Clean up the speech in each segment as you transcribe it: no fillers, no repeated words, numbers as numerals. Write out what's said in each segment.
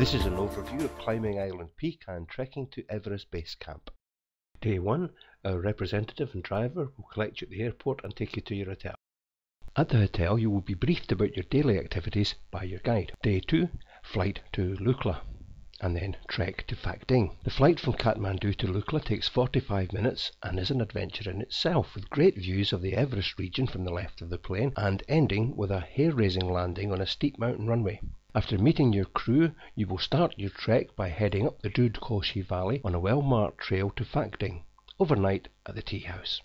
This is an overview of climbing Island Peak and trekking to Everest Base Camp. Day 1, our representative and driver will collect you at the airport and take you to your hotel. At the hotel you will be briefed about your daily activities by your guide. Day 2, flight to Lukla, and then trek to Phak Ding. The flight from Kathmandu to Lukla takes 45 minutes and is an adventure in itself, with great views of the Everest region from the left of the plane and ending with a hair-raising landing on a steep mountain runway. After meeting your crew, you will start your trek by heading up the Dudh Koshi Valley on a well-marked trail to Phak Ding, overnight at the tea house.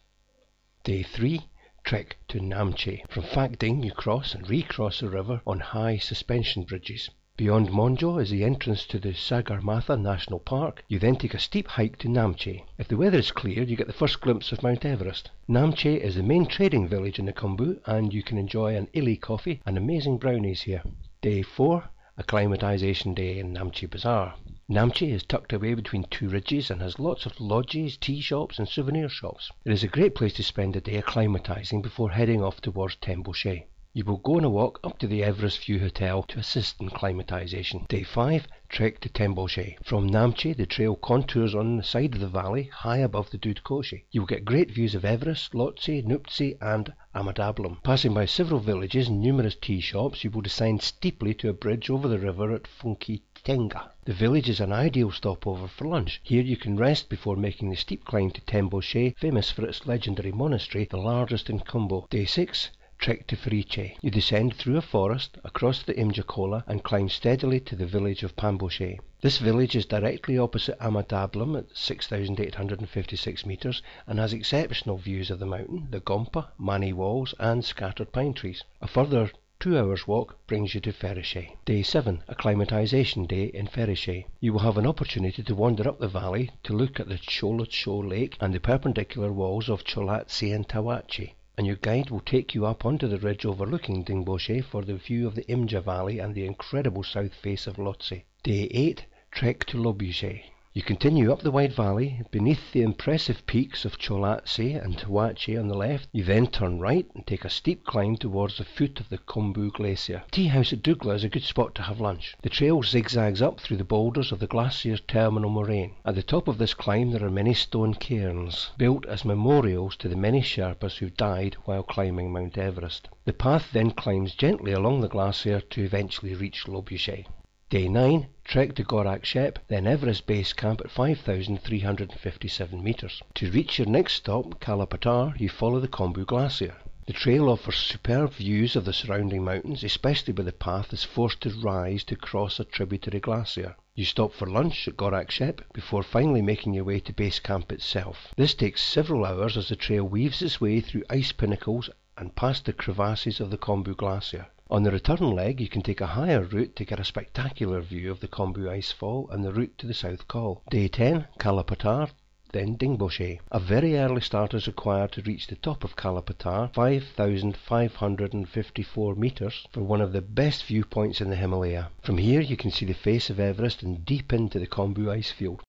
Day 3, trek to Namche. From Phak Ding you cross and recross the river on high suspension bridges. Beyond Monjo is the entrance to the Sagarmatha National Park. You then take a steep hike to Namche. If the weather is clear, you get the first glimpse of Mount Everest. Namche is the main trading village in the Kandoo, and you can enjoy an illy coffee and amazing brownies here. Day 4, acclimatization day in Namche Bazaar. Namche is tucked away between two ridges and has lots of lodges, tea shops and souvenir shops. It is a great place to spend a day acclimatizing before heading off towards Temboche. You will go on a walk up to the Everest View Hotel to assist in climatization. Day 5, trek to Temboche. From Namche, the trail contours on the side of the valley, high above the Dudh Koshi. You will get great views of Everest, Lhotse, Nuptse and Amadablam. Passing by several villages and numerous tea shops, you will descend steeply to a bridge over the river at Funki Tenga. The village is an ideal stopover for lunch. Here you can rest before making the steep climb to Temboche, famous for its legendary monastery, the largest in Kumbo. Day 6, trek to Friche. You descend through a forest, across the Imjakola and climb steadily to the village of Pamboche. This village is directly opposite Amadablam at 6,856 metres and has exceptional views of the mountain, the Gompa, Mani walls and scattered pine trees. A further 2 hours walk brings you to Feriche. Day 7, acclimatization day in Feriche. You will have an opportunity to wander up the valley to look at the Cholotsho Lake and the perpendicular walls of Cholatse and Tawachi, and your guide will take you up onto the ridge overlooking Dingboche for the view of the Imja Valley and the incredible south face of Lhotse. Day 8, trek to Lobuche. You continue up the wide valley beneath the impressive peaks of Cholatse and Tawachi on the left. You then turn right and take a steep climb towards the foot of the Khumbu Glacier. Tea house at Dougla is a good spot to have lunch. The trail zigzags up through the boulders of the glacier's terminal moraine. At the top of this climb there are many stone cairns, built as memorials to the many Sherpas who died while climbing Mount Everest. The path then climbs gently along the glacier to eventually reach Lobuche. Day 9, trek to Gorak Shep, then Everest Base Camp at 5,357 metres. To reach your next stop, Kalapatar, you follow the Khumbu Glacier. The trail offers superb views of the surrounding mountains, especially where the path is forced to rise to cross a tributary glacier. You stop for lunch at Gorak Shep before finally making your way to Base Camp itself. This takes several hours as the trail weaves its way through ice pinnacles and past the crevasses of the Khumbu Glacier. On the return leg you can take a higher route to get a spectacular view of the Khumbu Icefall and the route to the South Col. Day 10, Kalapatar, then Dingboche. A very early start is required to reach the top of Kalapatar, 5,554 metres, for one of the best viewpoints in the Himalaya. From here you can see the face of Everest and deep into the Khumbu icefield.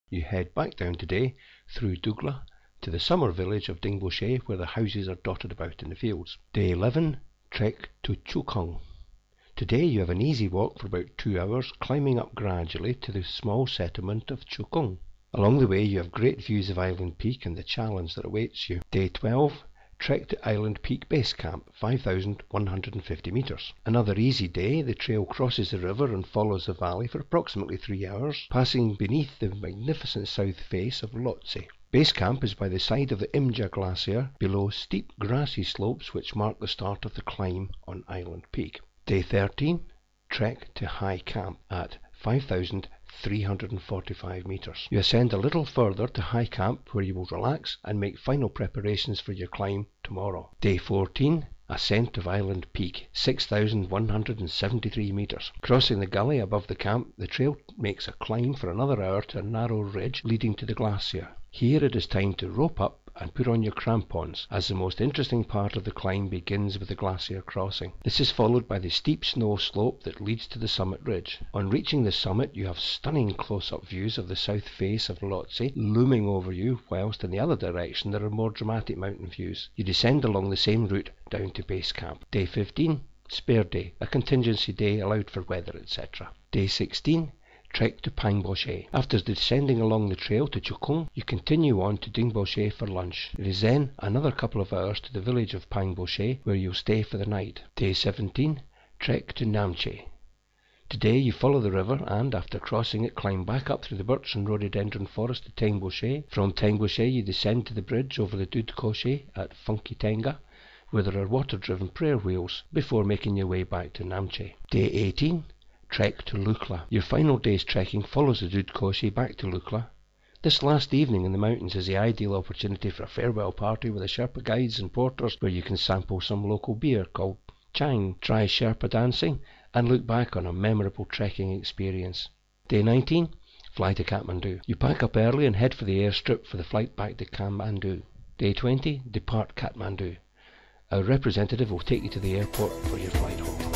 You head back down today through Dougla to the summer village of Dingboche, where the houses are dotted about in the fields. Day 11, trek to Chukung. Today you have an easy walk for about 2 hours, climbing up gradually to the small settlement of Chukung. Along the way you have great views of Island Peak and the challenge that awaits you. Day 12, trek to Island Peak Base Camp, 5,150 metres. Another easy day. The trail crosses the river and follows the valley for approximately 3 hours, passing beneath the magnificent south face of Lhotse. Base camp is by the side of the Imja Glacier, below steep grassy slopes which mark the start of the climb on Island Peak. Day 13, trek to High Camp at 5,345 metres. You ascend a little further to High Camp, where you will relax and make final preparations for your climb tomorrow. Day 14, ascent of Island Peak, 6,173 metres. Crossing the gully above the camp, the trail makes a climb for another hour to a narrow ridge leading to the glacier. Here it is time to rope up and put on your crampons, as the most interesting part of the climb begins with the glacier crossing. This is followed by the steep snow slope that leads to the summit ridge. On reaching the summit you have stunning close-up views of the south face of Lhotse looming over you, whilst in the other direction there are more dramatic mountain views. You descend along the same route down to base camp. Day 15, spare day, a contingency day allowed for weather, etc. Day 16, trek to Pangboche. After descending along the trail to Chukung, you continue on to Dingboche for lunch. It is then another couple of hours to the village of Pangboche, where you'll stay for the night. Day 17, trek to Namche. Today you follow the river and, after crossing it, climb back up through the birch and rhododendron forest to Tengboche. From Tengboche you descend to the bridge over the Dudkoche at Funky Tenga, where there are water-driven prayer wheels, before making your way back to Namche. Day 18, trek to Lukla. Your final day's trekking follows the Dudkoche back to Lukla. This last evening in the mountains is the ideal opportunity for a farewell party with the Sherpa guides and porters, where you can sample some local beer called Chang, try Sherpa dancing, and look back on a memorable trekking experience. Day 19, fly to Kathmandu. You pack up early and head for the airstrip for the flight back to Kathmandu. Day 20, depart Kathmandu. Our representative will take you to the airport for your flight home.